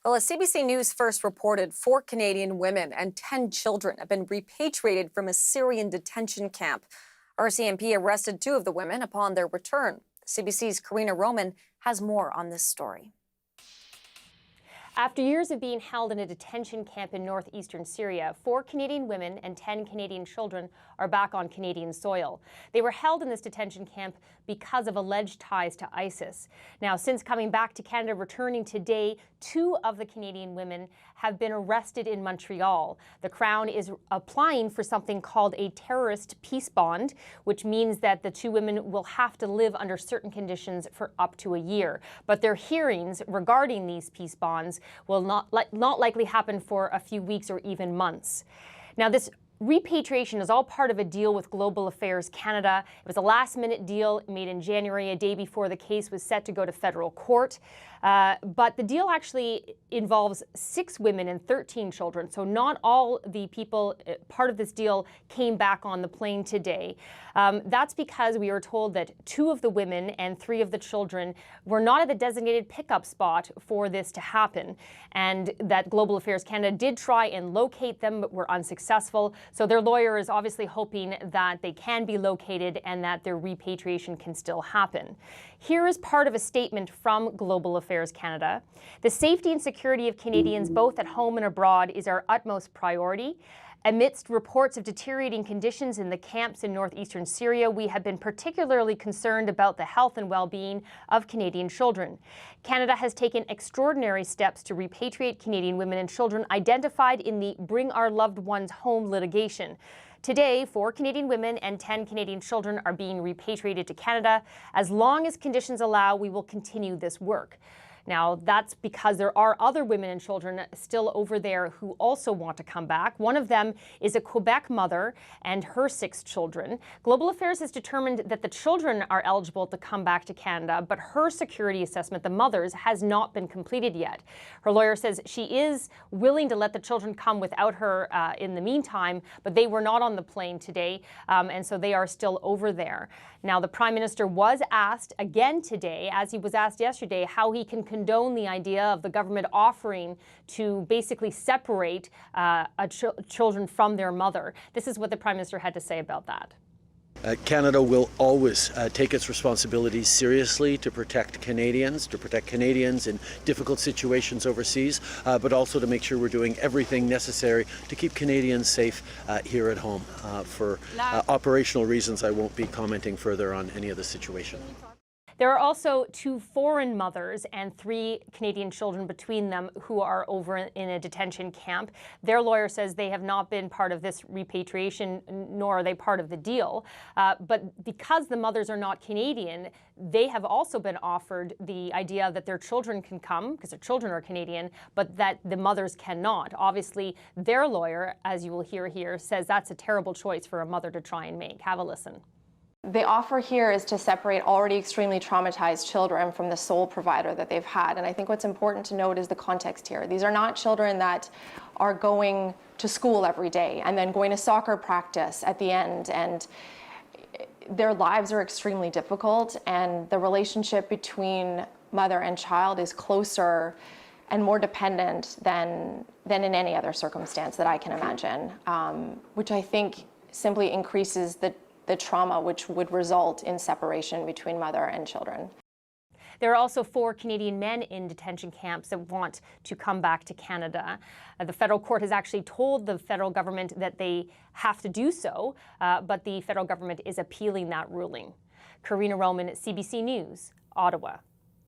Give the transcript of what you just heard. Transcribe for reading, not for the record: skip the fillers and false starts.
Well, as CBC News first reported, 4 Canadian women and 10 children have been repatriated from a Syrian detention camp. RCMP arrested 2 of the women upon their return. CBC's Karina Roman has more on this story. After years of being held in a detention camp in northeastern Syria, 4 Canadian women and 10 Canadian children are back on Canadian soil. They were held in this detention camp because of alleged ties to ISIS. Now, since coming back to Canada, returning today, 2 of the Canadian women have been arrested in Montreal. The Crown is applying for something called a terrorist peace bond, which means that the 2 women will have to live under certain conditions for up to a year. But their hearings regarding these peace bonds will not likely happen for a few weeks or even months. Now, this repatriation is all part of a deal with Global Affairs Canada. It was a last-minute deal made in January, a day before the case was set to go to federal court. But the deal actually involves 6 women and 13 children. So not all the people part of this deal came back on the plane today. That's because we were told that 2 of the women and 3 of the children were not at the designated pickup spot for this to happen, and that Global Affairs Canada did try and locate them but were unsuccessful. So their lawyer is obviously hoping that they can be located and that their repatriation can still happen. Here is part of a statement from Global Affairs Canada. The safety and security of Canadians both at home and abroad is our utmost priority. Amidst reports of deteriorating conditions in the camps in northeastern Syria, we have been particularly concerned about the health and well-being of Canadian children. Canada has taken extraordinary steps to repatriate Canadian women and children identified in the Bring Our Loved Ones Home litigation. Today, 4 Canadian women and 10 Canadian children are being repatriated to Canada. As long as conditions allow, we will continue this work. Now, that's because there are other women and children still over there who also want to come back. One of them is a Quebec mother and her 6 children. Global Affairs has determined that the children are eligible to come back to Canada, but her security assessment, the mother's, has not been completed yet. Her lawyer says she is willing to let the children come without her in the meantime, but they were not on the plane today, and so they are still over there. Now, the Prime Minister was asked again today, as he was asked yesterday, how he can condone the idea of the government offering to basically separate children from their mother. This is what the Prime Minister had to say about that. Canada will always take its responsibilities seriously to protect Canadians in difficult situations overseas, but also to make sure we're doing everything necessary to keep Canadians safe here at home. For operational reasons, I won't be commenting further on any of the situation. There are also 2 foreign mothers and 3 Canadian children between them who are over in a detention camp. Their lawyer says they have not been part of this repatriation, nor are they part of the deal. But because the mothers are not Canadian, they have also been offered the idea that their children can come, because their children are Canadian, but that the mothers cannot. Obviously, their lawyer, as you will hear here, says that's a terrible choice for a mother to try and make. Have a listen. The offer here is to separate already extremely traumatized children from the sole provider that they've had. And I think what's important to note is the context here. These are not children that are going to school every day and then going to soccer practice at the end. And their lives are extremely difficult, and the relationship between mother and child is closer and more dependent than in any other circumstance that I can imagine, which I think simply increases the trauma which would result in separation between mother and children. There are also 4 Canadian men in detention camps that want to come back to Canada. The federal court has actually told the federal government that they have to do so, but the federal government is appealing that ruling. Karina Roman, CBC News, Ottawa.